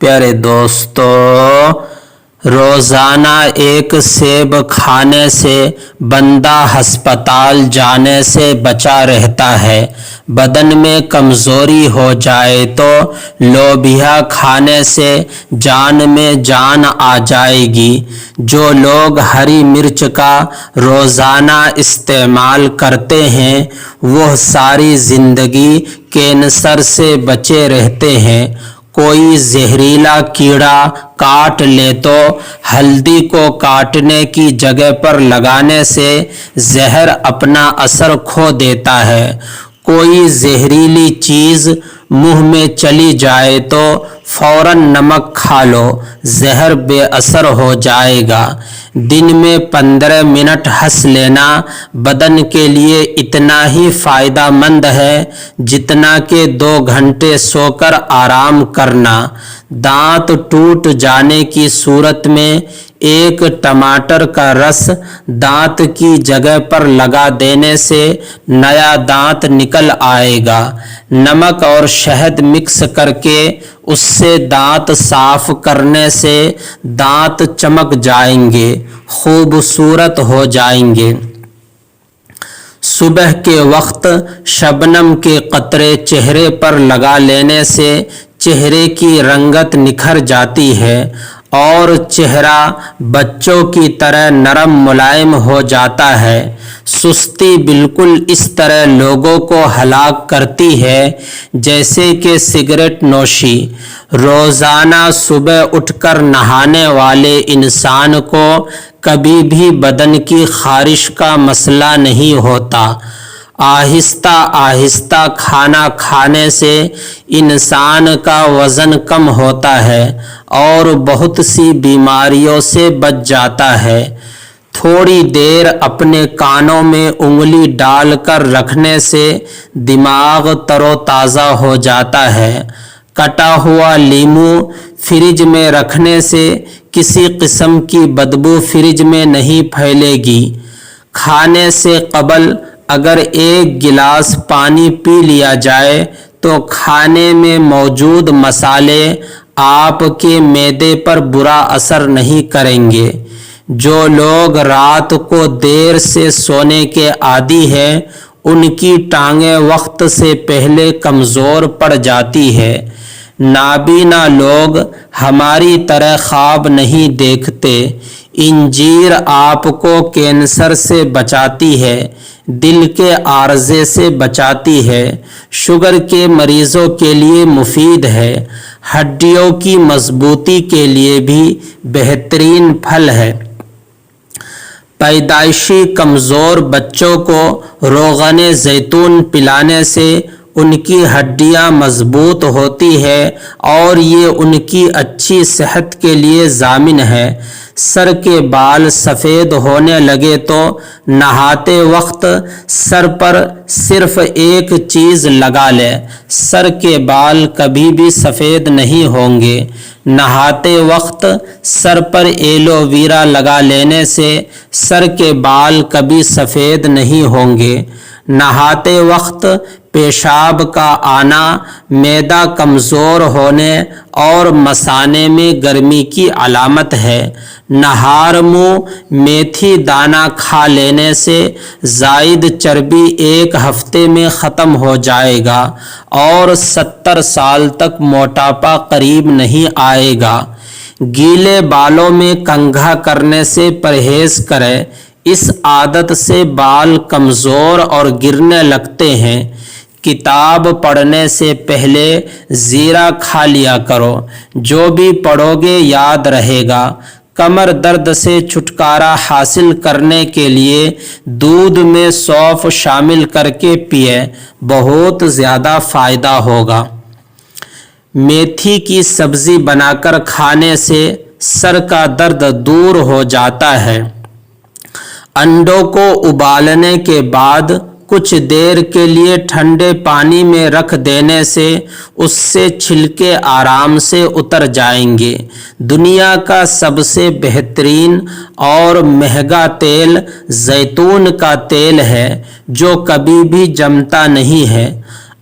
پیارے دوستو، روزانہ ایک سیب کھانے سے بندہ ہسپتال جانے سے بچا رہتا ہے۔ بدن میں کمزوری ہو جائے تو لوبیا کھانے سے جان میں جان آ جائے گی۔ جو لوگ ہری مرچ کا روزانہ استعمال کرتے ہیں وہ ساری زندگی کینسر سے بچے رہتے ہیں۔ کوئی زہریلا کیڑا کاٹ لے تو ہلدی کو کاٹنے کی جگہ پر لگانے سے زہر اپنا اثر کھو دیتا ہے۔ کوئی زہریلی چیز منہ میں چلی جائے تو فوراً نمک کھا لو، زہر بے اثر ہو جائے گا۔ دن میں 15 منٹ ہنس لینا بدن کے لیے اتنا ہی فائدہ مند ہے جتنا کہ 2 گھنٹے سو کر آرام کرنا۔ دانت ٹوٹ جانے کی صورت میں ایک ٹماٹر کا رس دانت کی جگہ پر لگا دینے سے نیا دانت نکل آئے گا۔ نمک اور شہد مکس کر کے اس سے دانت صاف کرنے سے دانت چمک جائیں گے، خوبصورت ہو جائیں گے۔ صبح کے وقت شبنم کے قطرے چہرے پر لگا لینے سے چہرے کی رنگت نکھر جاتی ہے اور چہرہ بچوں کی طرح نرم ملائم ہو جاتا ہے۔ سستی بالکل اس طرح لوگوں کو ہلاک کرتی ہے جیسے کہ سگریٹ نوشی۔ روزانہ صبح اٹھ کر نہانے والے انسان کو کبھی بھی بدن کی خارش کا مسئلہ نہیں ہوتا۔ آہستہ آہستہ کھانا کھانے سے انسان کا وزن کم ہوتا ہے اور بہت سی بیماریوں سے بچ جاتا ہے۔ تھوڑی دیر اپنے کانوں میں انگلی ڈال کر رکھنے سے دماغ تر و تازہ ہو جاتا ہے۔ کٹا ہوا لیمو فریج میں رکھنے سے کسی قسم کی بدبو فریج میں نہیں پھیلے گی۔ کھانے سے قبل اگر 1 گلاس پانی پی لیا جائے تو کھانے میں موجود مسالے آپ کے معدے پر برا اثر نہیں کریں گے۔ جو لوگ رات کو دیر سے سونے کے عادی ہیں ان کی ٹانگیں وقت سے پہلے کمزور پڑ جاتی ہے۔ نابینا لوگ ہماری طرح خواب نہیں دیکھتے۔ انجیر آپ کو کینسر سے بچاتی ہے، دل کے عارضے سے بچاتی ہے، شوگر کے مریضوں کے لیے مفید ہے، ہڈیوں کی مضبوطی کے لیے بھی بہترین پھل ہے۔ پیدائشی کمزور بچوں کو روغن زیتون پلانے سے ان کی ہڈیاں مضبوط ہوتی ہے اور یہ ان کی اچھی صحت کے لیے ضامن ہے۔ سر کے بال سفید ہونے لگے تو نہاتے وقت سر پر صرف ایک چیز لگا لے، سر کے بال کبھی بھی سفید نہیں ہوں گے۔ نہاتے وقت سر پر ایلو ویرا لگا لینے سے سر کے بال کبھی سفید نہیں ہوں گے۔ نہاتے وقت پیشاب کا آنا معدہ کمزور ہونے اور مثانے میں گرمی کی علامت ہے۔ نہار منہ میتھی دانہ کھا لینے سے زائد چربی 1 ہفتے میں ختم ہو جائے گا اور 70 سال تک موٹاپا قریب نہیں آئے گا۔ گیلے بالوں میں کنگھا کرنے سے پرہیز کریں، اس عادت سے بال کمزور اور گرنے لگتے ہیں۔ کتاب پڑھنے سے پہلے زیرہ کھا لیا کرو، جو بھی پڑھو گے یاد رہے گا۔ کمر درد سے چھٹکارا حاصل کرنے کے لیے دودھ میں سونف شامل کر کے پیئے، بہت زیادہ فائدہ ہوگا۔ میتھی کی سبزی بنا کر کھانے سے سر کا درد دور ہو جاتا ہے۔ انڈوں کو ابالنے کے بعد کچھ دیر کے لیے ٹھنڈے پانی میں رکھ دینے سے اس سے چھلکے آرام سے اتر جائیں گے۔ دنیا کا سب سے بہترین اور مہنگا تیل زیتون کا تیل ہے جو کبھی بھی جمتا نہیں ہے۔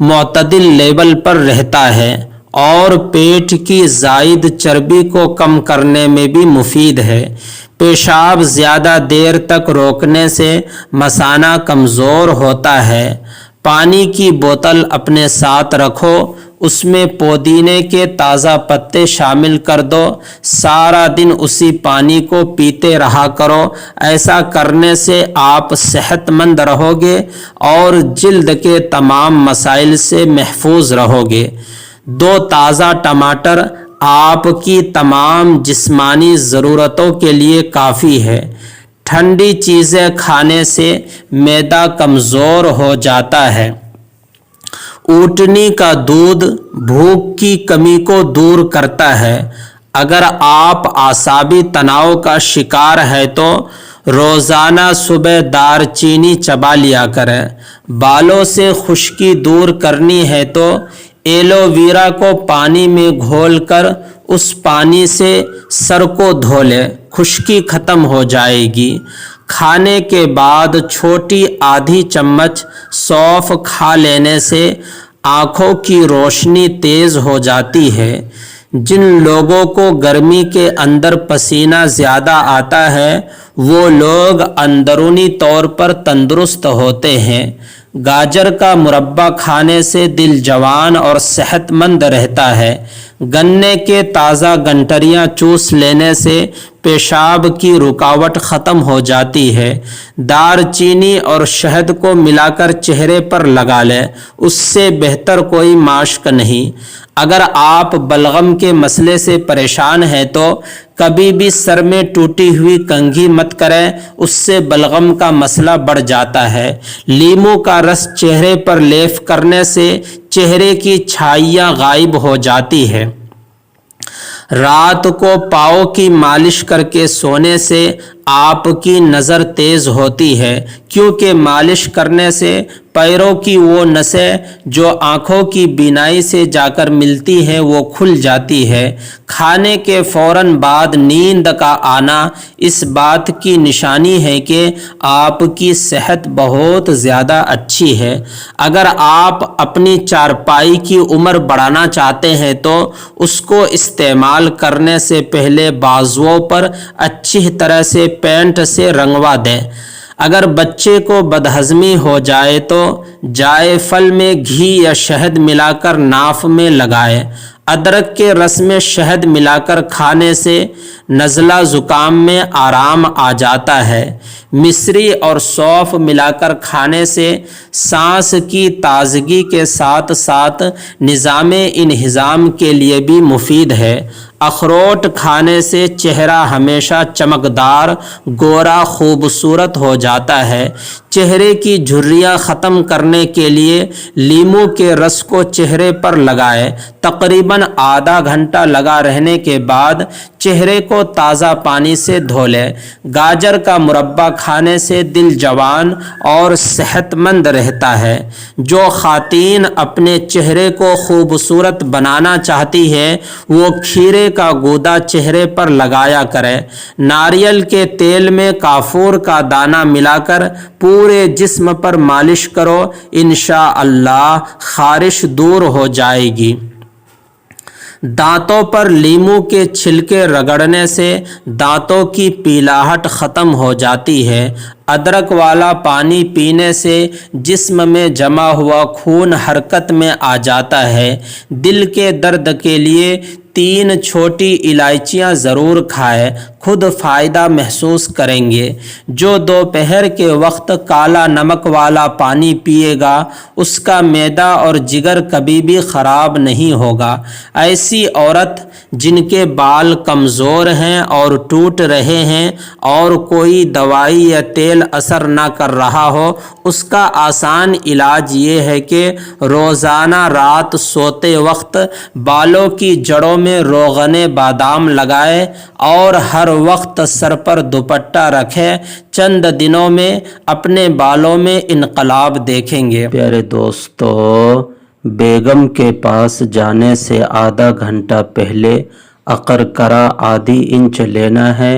معتدل لیول پر رہتا ہے اور پیٹ کی زائد چربی کو کم کرنے میں بھی مفید ہے۔ پیشاب زیادہ دیر تک روکنے سے مثانہ کمزور ہوتا ہے۔ پانی کی بوتل اپنے ساتھ رکھو، اس میں پودینے کے تازہ پتے شامل کر دو، سارا دن اسی پانی کو پیتے رہا کرو۔ ایسا کرنے سے آپ صحت مند رہو گے اور جلد کے تمام مسائل سے محفوظ رہو گے۔ 2 تازہ ٹماٹر آپ کی تمام جسمانی ضرورتوں کے لیے کافی ہے۔ ٹھنڈی چیزیں کھانے سے معدہ کمزور ہو جاتا ہے۔ اونٹنی کا دودھ بھوک کی کمی کو دور کرتا ہے۔ اگر آپ اعصابی تناؤ کا شکار ہے تو روزانہ صبح دار چینی چبا لیا کریں۔ بالوں سے خشکی دور کرنی ہے تو ایلو ویرا کو پانی میں گھول کر اس پانی سے سر کو دھو لیں، خشکی ختم ہو جائے گی۔ کھانے کے بعد چھوٹی آدھی چمچ سونف کھا لینے سے آنکھوں کی روشنی تیز ہو جاتی ہے۔ جن لوگوں کو گرمی کے اندر پسینہ زیادہ آتا ہے وہ لوگ اندرونی طور پر تندرست ہوتے ہیں۔ گاجر کا مربع کھانے سے دل جوان اور صحت مند رہتا ہے۔ گنے کے تازہ گنٹریاں چوس لینے سے پیشاب کی رکاوٹ ختم ہو جاتی ہے۔ دار چینی اور شہد کو ملا کر چہرے پر لگا لیں، اس سے بہتر کوئی ماسک نہیں۔ اگر آپ بلغم کے مسئلے سے پریشان ہیں تو کبھی بھی سر میں ٹوٹی ہوئی کنگھی مت کریں، اس سے بلغم کا مسئلہ بڑھ جاتا ہے۔ لیموں کا رس چہرے پر لیپ کرنے سے چہرے کی چھائیاں غائب ہو جاتی ہے۔ رات کو پاؤں کی مالش کر کے سونے سے آپ کی نظر تیز ہوتی ہے، کیونکہ مالش کرنے سے پیروں کی وہ نسیں جو آنکھوں کی بینائی سے جا کر ملتی ہیں وہ کھل جاتی ہے۔ کھانے کے فوراً بعد نیند کا آنا اس بات کی نشانی ہے کہ آپ کی صحت بہت زیادہ اچھی ہے۔ اگر آپ اپنی چارپائی کی عمر بڑھانا چاہتے ہیں تو اس کو استعمال کرنے سے پہلے بازوؤں پر اچھی طرح سے پینٹ سے رنگوا دیں۔ اگر بچے کو بدہضمی ہو جائے تو جائے پھل میں گھی یا شہد ملا کر ناف میں لگائیں۔ ادرک کے رس میں شہد ملا کر کھانے سے نزلہ زکام میں آرام آ جاتا ہے۔ مصری اور سونف ملا کر کھانے سے سانس کی تازگی کے ساتھ ساتھ نظام انہضام کے لیے بھی مفید ہے۔ اخروٹ کھانے سے چہرہ ہمیشہ چمکدار، گورا، خوبصورت ہو جاتا ہے۔ چہرے کی جھریاں ختم کرنے کے لیے لیموں کے رس کو چہرے پر لگائیں۔ تقریباً آدھا گھنٹہ لگا رہنے کے بعد چہرے کو تازہ پانی سے دھو لیں۔ گاجر کا مربع کھانے سے دل جوان اور صحت مند رہتا ہے۔ جو خواتین اپنے چہرے کو خوبصورت بنانا چاہتی ہے وہ کھیرے کا گودا چہرے پر لگایا کریں۔ ناریل کے تیل میں کافور کا دانہ ملا کر پورے جسم پر مالش کرو، انشاءاللہ خارش دور ہو جائے گی۔ دانتوں پر لیموں کے چھلکے رگڑنے سے دانتوں کی پیلاہٹ ختم ہو جاتی ہے۔ ادرک والا پانی پینے سے جسم میں جمع ہوا خون حرکت میں آ جاتا ہے۔ دل کے درد کے لیے 3 چھوٹی الائچیاں ضرور کھائیں، خود فائدہ محسوس کریں گے۔ جو دوپہر کے وقت کالا نمک والا پانی پیے گا اس کا معدہ اور جگر کبھی بھی خراب نہیں ہوگا۔ ایسی عورت جن کے بال کمزور ہیں اور ٹوٹ رہے ہیں اور کوئی دوائی یا تیل اثر نہ کر رہا ہو، اس کا آسان علاج یہ ہے کہ روزانہ رات سوتے وقت بالوں کی جڑوں میں روغن بادام لگائے اور ہر وقت سر پر دوپٹہ رکھیں۔ چند دنوں میں اپنے بالوں میں انقلاب دیکھیں گے۔ پیارے دوستو، بیگم کے پاس جانے سے آدھا گھنٹہ پہلے اقرکرہ ½ انچ لینا ہے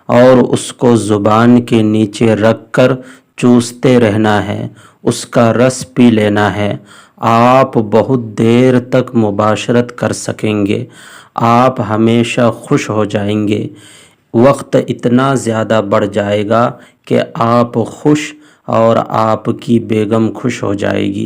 اور اس کو زبان کے نیچے رکھ کر چوستے رہنا ہے، اس کا رس پی لینا ہے، آپ بہت دیر تک مباشرت کر سکیں گے، آپ ہمیشہ خوش ہو جائیں گے، وقت اتنا زیادہ بڑھ جائے گا کہ آپ خوش اور آپ کی بیگم خوش ہو جائے گی۔